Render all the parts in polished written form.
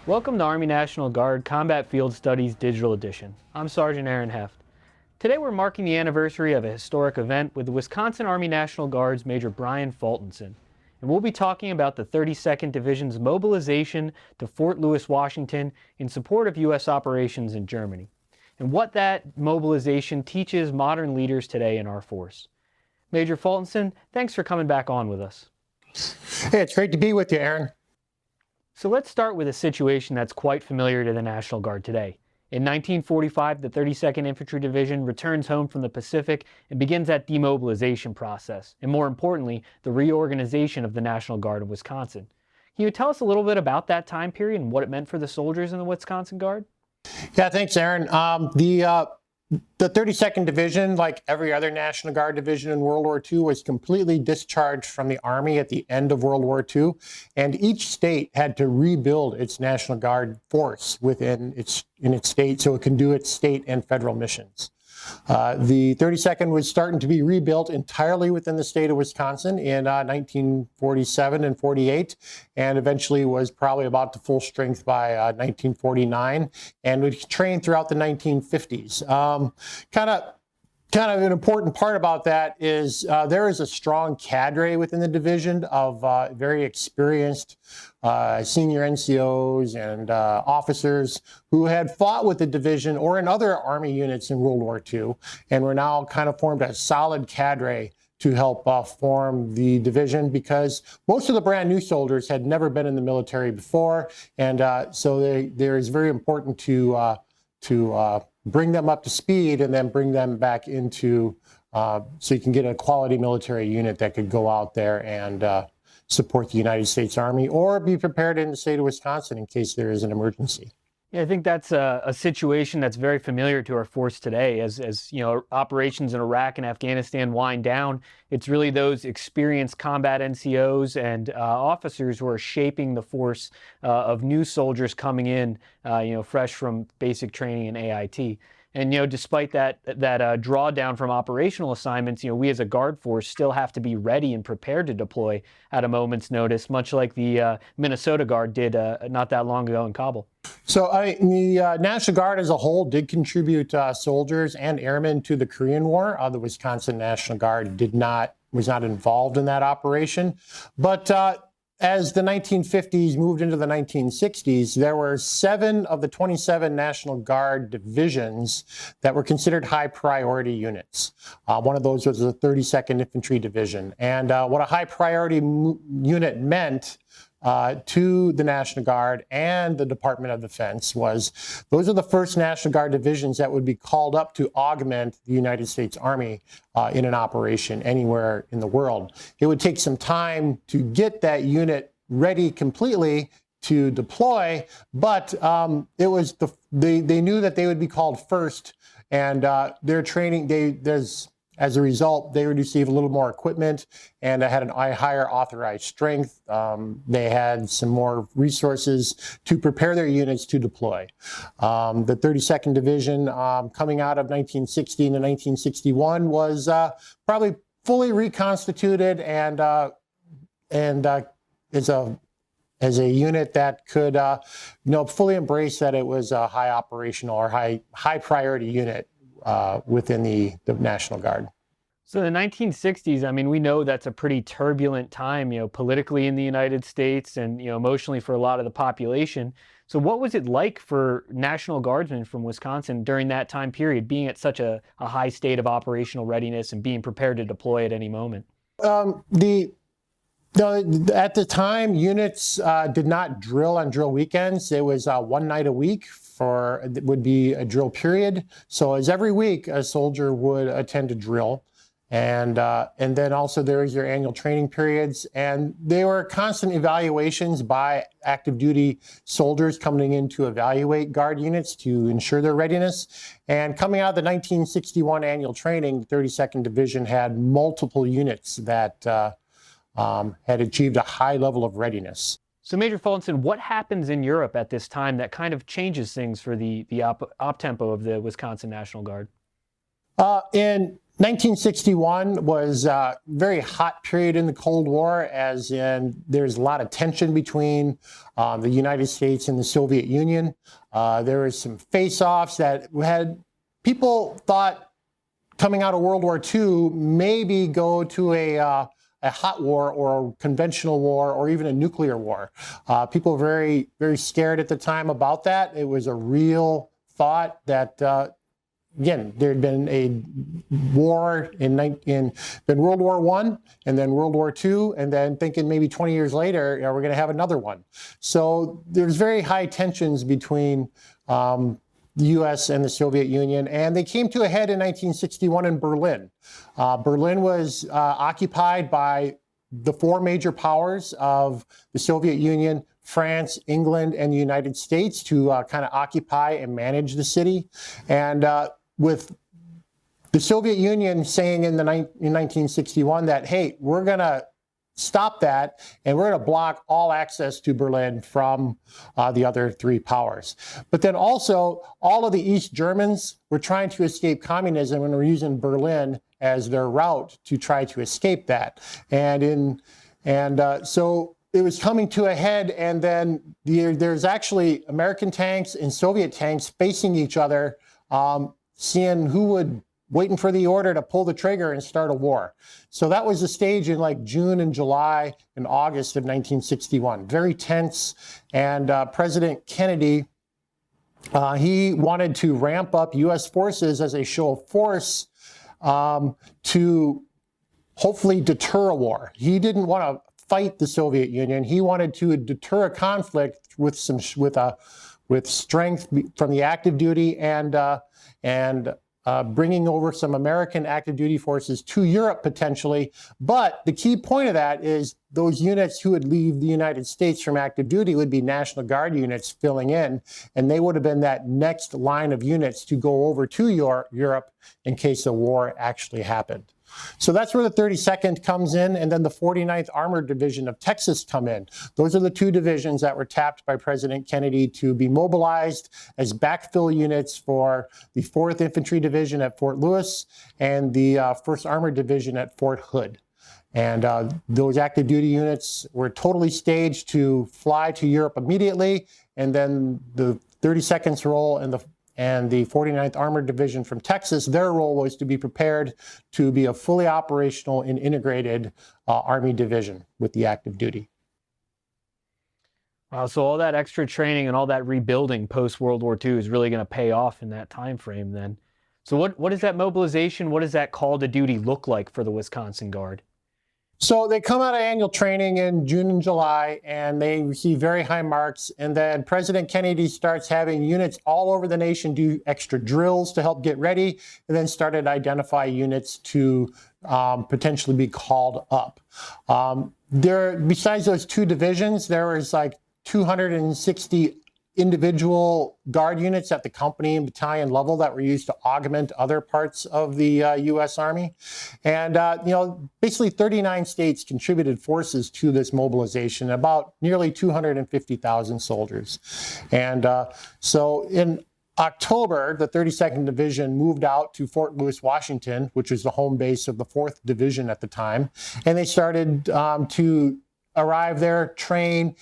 Welcome to Army National Guard Combat Field Studies Digital Edition. I'm Sergeant Aaron Heft. Today we're marking the anniversary of a historic event with the Wisconsin Army National Guard's Major Brian Faltinson. And we'll be talking about the 32nd Division's mobilization to Fort Lewis, Washington in support of U.S. operations in Germany, and what that mobilization teaches modern leaders today in our force. Major Faltinson, thanks for coming back on with us. Hey, it's great to be with you, Aaron. So let's start with a situation that's quite familiar to the National Guard today. In 1945, the 32nd Infantry Division returns home from the Pacific and begins that demobilization process, and more importantly, the reorganization of the National Guard of Wisconsin. Can you tell us a little bit about that time period and what it meant for the soldiers in the Wisconsin Guard? Yeah, thanks, Aaron. The 32nd Division, like every other National Guard division in World War II, was completely discharged from the Army at the end of World War II, and each state had to rebuild its National Guard force in its state so it can do its state and federal missions. The 32nd was starting to be rebuilt entirely within the state of Wisconsin in 1947 and 48, and eventually was probably about to full strength by 1949, and was trained throughout the 1950s. Kind of an important part about that is there is a strong cadre within the division of very experienced senior NCOs and officers who had fought with the division or in other Army units in World War II, and were now kind of formed a solid cadre to help form the division, because most of the brand new soldiers had never been in the military before, and so there is very important to bring them up to speed and then bring them back into, so you can get a quality military unit that could go out there and support the United States Army or be prepared in the state of Wisconsin in case there is an emergency. Yeah, I think that's a situation that's very familiar to our force today. As you know, operations in Iraq and Afghanistan wind down, it's really those experienced combat NCOs and officers who are shaping the force of new soldiers coming in, fresh from basic training in AIT. And, despite that drawdown from operational assignments, we as a Guard force still have to be ready and prepared to deploy at a moment's notice, much like the Minnesota Guard did not that long ago in Kabul. So the National Guard as a whole did contribute soldiers and airmen to the Korean War. The Wisconsin National Guard was not involved in that operation. But as the 1950s moved into the 1960s, there were 7 of the 27 National Guard divisions that were considered high priority units. One of those was the 32nd Infantry Division. And what a high priority unit meant to the National Guard and the Department of Defense was those are the first National Guard divisions that would be called up to augment the United States Army in an operation anywhere in the world. It would take some time to get that unit ready completely to deploy, but they knew that they would be called first, and their training, as a result, they would receive a little more equipment and had a higher authorized strength. They had some more resources to prepare their units to deploy. The 32nd Division, coming out of 1960 to 1961, was probably fully reconstituted and is a unit that could fully embrace that it was a high operational or high priority unit within the National Guard. So the 1960s, we know that's a pretty turbulent time, politically in the United States and, emotionally for a lot of the population. So what was it like for National Guardsmen from Wisconsin during that time period, being at such a high state of operational readiness and being prepared to deploy at any moment? At the time, units did not drill on drill weekends. It was one night a week. It would be a drill period. So as every week, a soldier would attend a drill. And then also there was your annual training periods. And they were constant evaluations by active duty soldiers coming in to evaluate Guard units to ensure their readiness. And coming out of the 1961 annual training, the 32nd Division had multiple units that had achieved a high level of readiness. So Major Faltinson, what happens in Europe at this time that kind of changes things for the op tempo of the Wisconsin National Guard? In 1961 was a very hot period in the Cold War, as in there's a lot of tension between the United States and the Soviet Union. There was some face-offs that had people thought coming out of World War II maybe go to a hot war or a conventional war or even a nuclear war. People were very, very scared at the time about that. It was a real thought that again, there had been a war in World War I and then World War II, and then thinking maybe 20 years later, we're going to have another one. So there's very high tensions between the U.S. and the Soviet Union, and they came to a head in 1961 in Berlin. Berlin was occupied by the four major powers of the Soviet Union, France, England, and the United States to kind of occupy and manage the city. And with the Soviet Union saying in 1961 that, hey, we're going to stop that and we're going to block all access to Berlin from the other three powers. But then also all of the East Germans were trying to escape communism and were using Berlin as their route to try to escape that. So it was coming to a head, and then there's actually American tanks and Soviet tanks facing each other, seeing who would, waiting for the order to pull the trigger and start a war. So that was the stage in like June and July and August of 1961. Very tense. And President Kennedy, he wanted to ramp up U.S. forces as a show of force to hopefully deter a war. He didn't want to fight the Soviet Union. He wanted to deter a conflict with strength from the active duty and bringing over some American active duty forces to Europe potentially. But the key point of that is those units who would leave the United States from active duty would be National Guard units filling in, and they would have been that next line of units to go over to Europe in case a war actually happened. So that's where the 32nd comes in, and then the 49th Armored Division of Texas come in. Those are the two divisions that were tapped by President Kennedy to be mobilized as backfill units for the 4th Infantry Division at Fort Lewis and the 1st Armored Division at Fort Hood. And those active duty units were totally staged to fly to Europe immediately, and then the 32nd's role and the 49th Armored Division from Texas, their role was to be prepared to be a fully operational and integrated Army division with the active duty. Wow, so all that extra training and all that rebuilding post-World War II is really going to pay off in that time frame then. So what is that mobilization, what does that call to duty look like for the Wisconsin Guard? So they come out of annual training in June and July, and they receive very high marks. And then President Kennedy starts having units all over the nation do extra drills to help get ready, and then started to identify units to potentially be called up. Besides those two divisions, there was like 260 individual guard units at the company and battalion level that were used to augment other parts of the U.S. Army. And, basically 39 states contributed forces to this mobilization, about nearly 250,000 soldiers. And so in October, the 32nd Division moved out to Fort Lewis, Washington, which was the home base of the 4th Division at the time. And they started to arrive there, train,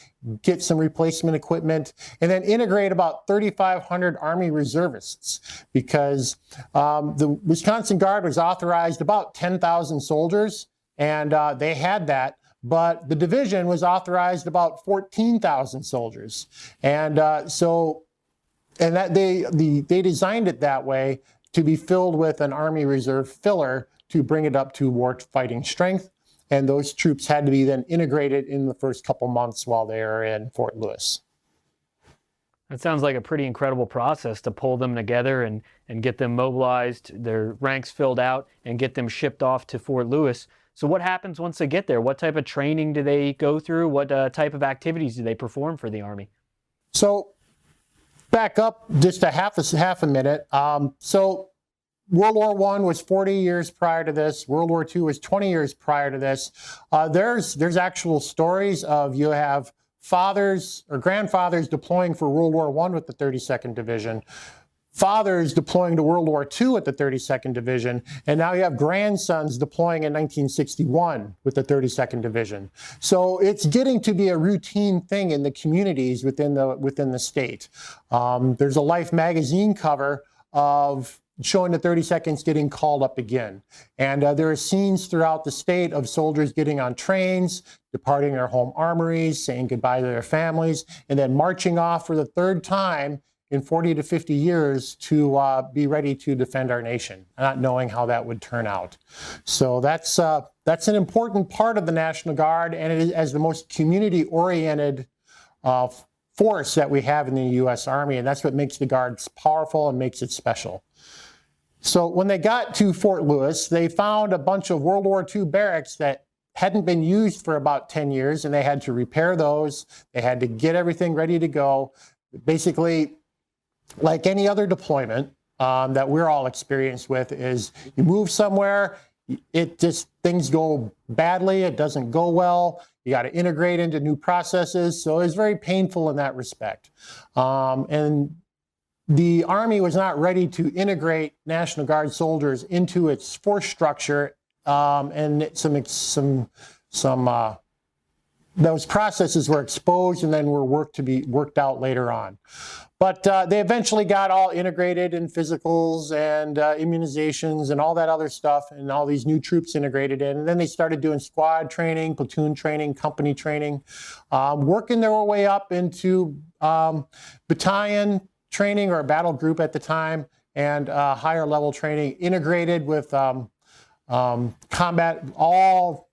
get some replacement equipment, and then integrate about 3,500 Army reservists, because the Wisconsin Guard was authorized about 10,000 soldiers, and they had that, but the division was authorized about 14,000 soldiers. And they designed it that way to be filled with an Army Reserve filler to bring it up to war fighting strength. And those troops had to be then integrated in the first couple months while they were in Fort Lewis. That sounds like a pretty incredible process to pull them together and get them mobilized, their ranks filled out, and get them shipped off to Fort Lewis. So what happens once they get there? What type of training do they go through? What type of activities do they perform for the Army? So back up just a half a minute. So World War I was 40 years prior to this. World War II was 20 years prior to this. There's actual stories of you have fathers or grandfathers deploying for World War I with the 32nd Division, fathers deploying to World War II at the 32nd Division, and now you have grandsons deploying in 1961 with the 32nd Division. So it's getting to be a routine thing in the communities within the state. There's a Life magazine cover of showing the 32nd's getting called up again. And there are scenes throughout the state of soldiers getting on trains, departing their home armories, saying goodbye to their families, and then marching off for the third time in 40 to 50 years to be ready to defend our nation, not knowing how that would turn out. So that's an important part of the National Guard, and it is as the most community-oriented force that we have in the U.S. Army, and that's what makes the Guard powerful and makes it special. So when they got to Fort Lewis, they found a bunch of World War II barracks that hadn't been used for about 10 years, and they had to repair those. They had to get everything ready to go. Basically, like any other deployment that we're all experienced with, is you move somewhere, things go badly, it doesn't go well, you got to integrate into new processes. So it's very painful in that respect. And the Army was not ready to integrate National Guard soldiers into its force structure, and those processes were exposed and then were worked out later on. But they eventually got all integrated in physicals and immunizations and all that other stuff, and all these new troops integrated in. And then they started doing squad training, platoon training, company training, working their way up into battalion training, or a battle group at the time, and higher level training, integrated with combat, all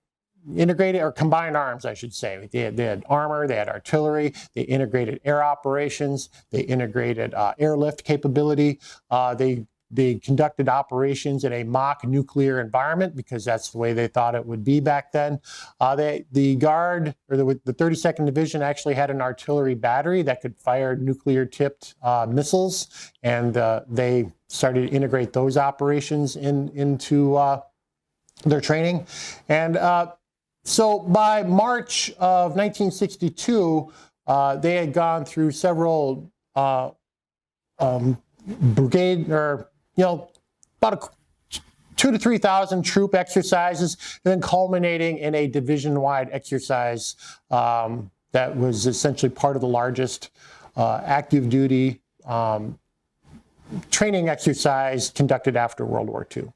integrated, or combined arms, I should say. They had armor, they had artillery, they integrated air operations, they integrated airlift capability. They conducted operations in a mock nuclear environment, because that's the way they thought it would be back then. The Guard, or the 32nd Division, actually had an artillery battery that could fire nuclear-tipped missiles, and they started to integrate those operations into their training. And so by March of 1962, they had gone through several brigade, or about 2,000 to 3,000 troop exercises, and then culminating in a division-wide exercise that was essentially part of the largest active duty training exercise conducted after World War II.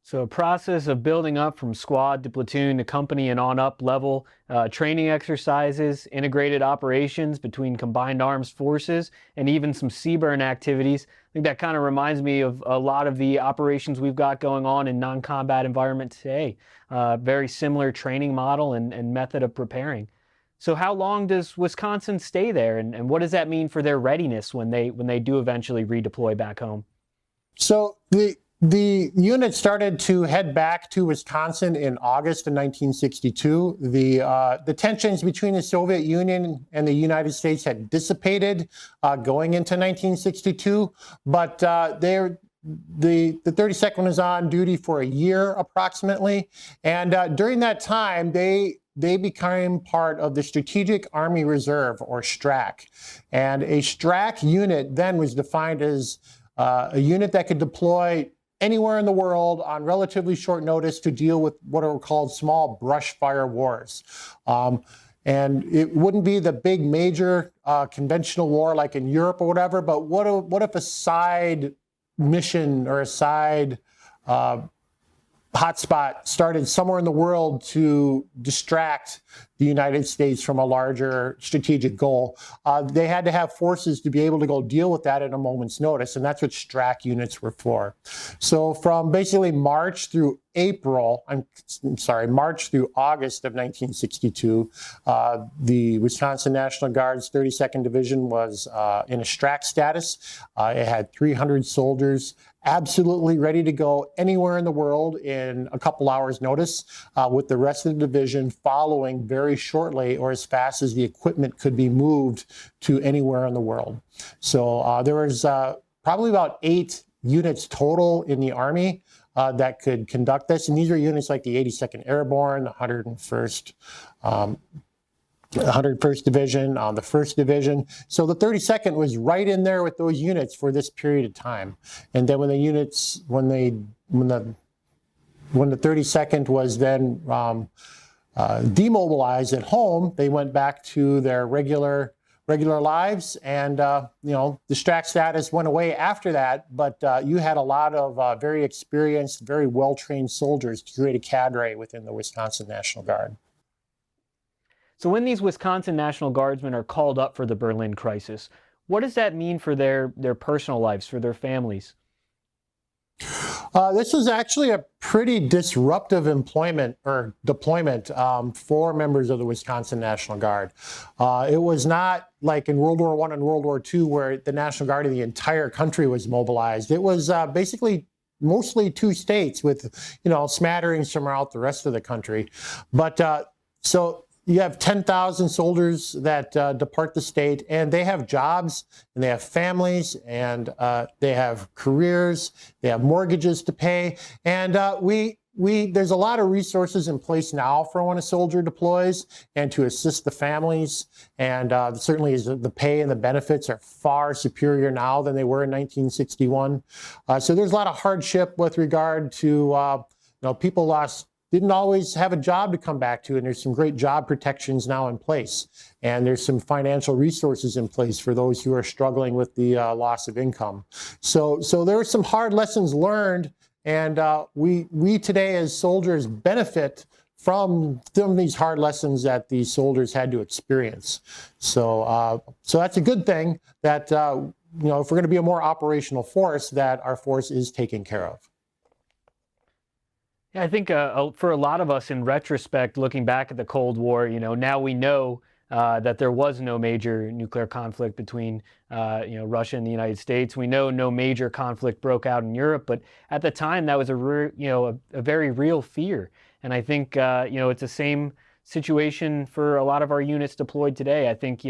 So a process of building up from squad to platoon to company and on up level, training exercises, integrated operations between combined arms forces, and even some CBRN activities. I think that kind of reminds me of a lot of the operations we've got going on in non-combat environment today. Very similar training model and method of preparing. So how long does Wisconsin stay there, and what does that mean for their readiness when they do eventually redeploy back home? So the unit started to head back to Wisconsin in August of 1962. The tensions between the Soviet Union and the United States had dissipated going into 1962, but the 32nd was on duty for a year approximately, and during that time they became part of the Strategic Army Reserve, or STRAC. And a STRAC unit then was defined as a unit that could deploy anywhere in the world on relatively short notice to deal with what are called small brush fire wars. And it wouldn't be the big major conventional war like in Europe or whatever, but what if a side mission or a side hotspot started somewhere in the world to distract the United States from a larger strategic goal? They had to have forces to be able to go deal with that at a moment's notice, and that's what STRAC units were for. So from basically March through March through August of 1962, the Wisconsin National Guard's 32nd Division was in a STRAC status. It had 300 soldiers absolutely ready to go anywhere in the world in a couple hours' notice, with the rest of the division following very shortly, or as fast as the equipment could be moved to anywhere in the world. So there was probably about 8 units total in the Army that could conduct this. And these are units like the 82nd Airborne, the 101st 101st Division, the 1st Division. So the 32nd was right in there with those units for this period of time. And then when the 32nd was then demobilized at home, they went back to their regular lives, and the strat status went away after that. But you had a lot of very experienced, very well-trained soldiers to create a cadre within the Wisconsin National Guard. So when these Wisconsin National Guardsmen are called up for the Berlin crisis, what does that mean for their personal lives, for their families? This was actually a pretty disruptive deployment for members of the Wisconsin National Guard. It was not like in World War I and World War II where the National Guard of the entire country was mobilized. It was basically mostly 2 states with, smatterings throughout the rest of the country. But so you have 10,000 soldiers that depart the state, and they have jobs, and they have families, and they have careers, they have mortgages to pay, and there's a lot of resources in place now for when a soldier deploys and to assist the families, and certainly the pay and the benefits are far superior now than they were in 1961. So there's a lot of hardship with regard to people didn't always have a job to come back to, and there's some great job protections now in place. And there's some financial resources in place for those who are struggling with the loss of income. So there were some hard lessons learned, and we today as soldiers benefit from these hard lessons that these soldiers had to experience. So that's a good thing that, if we're going to be a more operational force, that our force is taken care of. Yeah, I think for a lot of us in retrospect, looking back at the Cold War, now we know that there was no major nuclear conflict between Russia and the United States. We know no major conflict broke out in Europe, but at the time that was a very real fear. And I think it's the same situation for a lot of our units deployed today. I think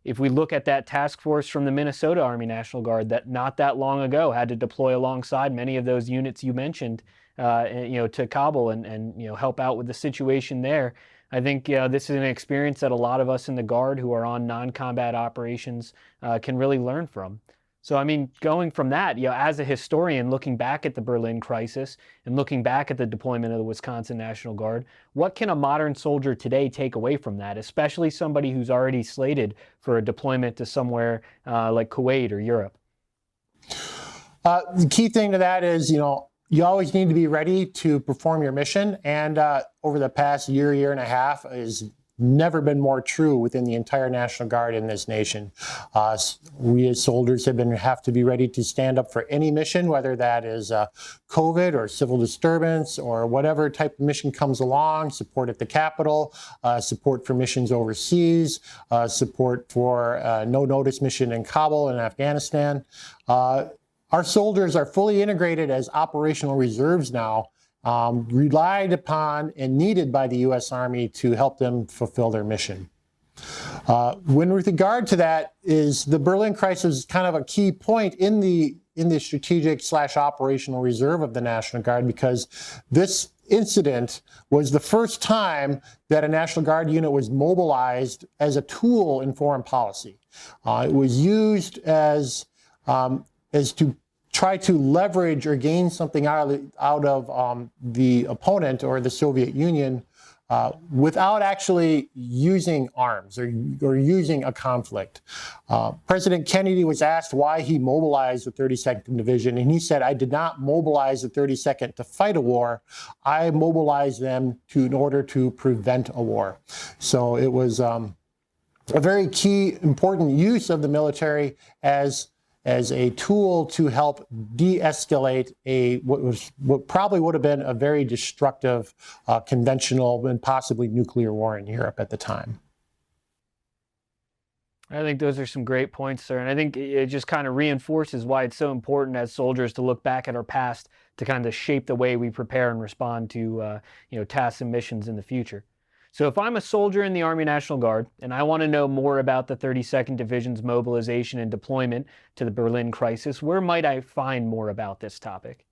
if we look at that task force from the Minnesota Army National Guard that not that long ago had to deploy alongside many of those units you mentioned, to Kabul and help out with the situation there. I think this is an experience that a lot of us in the Guard who are on non-combat operations can really learn from. So, I mean, going from that, as a historian, looking back at the Berlin crisis and looking back at the deployment of the Wisconsin National Guard, what can a modern soldier today take away from that, especially somebody who's already slated for a deployment to somewhere like Kuwait or Europe? The key thing to that is, you always need to be ready to perform your mission. And over the past year and a half has never been more true within the entire National Guard in this nation. We as soldiers have to be ready to stand up for any mission, whether that is COVID or civil disturbance or whatever type of mission comes along, support at the Capitol, support for missions overseas, support for no-notice mission in Kabul and Afghanistan. Our soldiers are fully integrated as operational reserves now, relied upon and needed by the U.S. Army to help them fulfill their mission. When with regard to that, is the Berlin crisis is kind of a key point in the strategic/operational reserve of the National Guard, because this incident was the first time that a National Guard unit was mobilized as a tool in foreign policy. It was used as to try to leverage or gain something out of the opponent or the Soviet Union without actually using arms or using a conflict. President Kennedy was asked why he mobilized the 32nd Division, and he said, "I did not mobilize the 32nd to fight a war. I mobilized them in order to prevent a war." So it was a very key, important use of the military as a tool to help de-escalate what probably would have been a very destructive conventional and possibly nuclear war in Europe at the time. I think those are some great points, sir. And I think it just kind of reinforces why it's so important as soldiers to look back at our past to kind of shape the way we prepare and respond to tasks and missions in the future. So if I'm a soldier in the Army National Guard and I want to know more about the 32nd Division's mobilization and deployment to the Berlin crisis, where might I find more about this topic?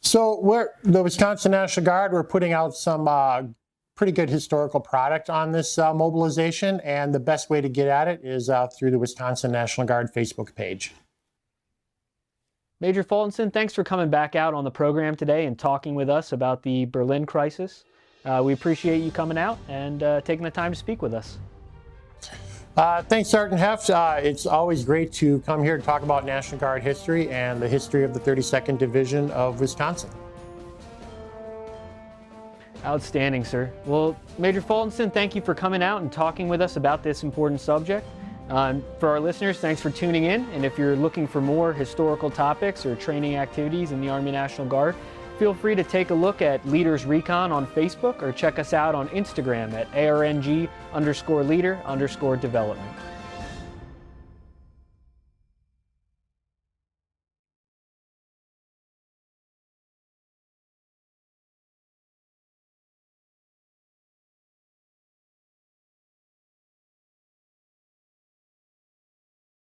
So the Wisconsin National Guard, we're putting out some pretty good historical product on this mobilization, and the best way to get at it is through the Wisconsin National Guard Facebook page. Major Faltinson, thanks for coming back out on the program today and talking with us about the Berlin crisis. We appreciate you coming out and taking the time to speak with us. Thanks, Sergeant Heft. It's always great to come here to talk about National Guard history and the history of the 32nd Division of Wisconsin. Outstanding, sir. Well, Major Faltinson, thank you for coming out and talking with us about this important subject. For our listeners, thanks for tuning in. And if you're looking for more historical topics or training activities in the Army National Guard, feel free to take a look at Leaders Recon on Facebook or check us out on Instagram at ARNG_leader_development.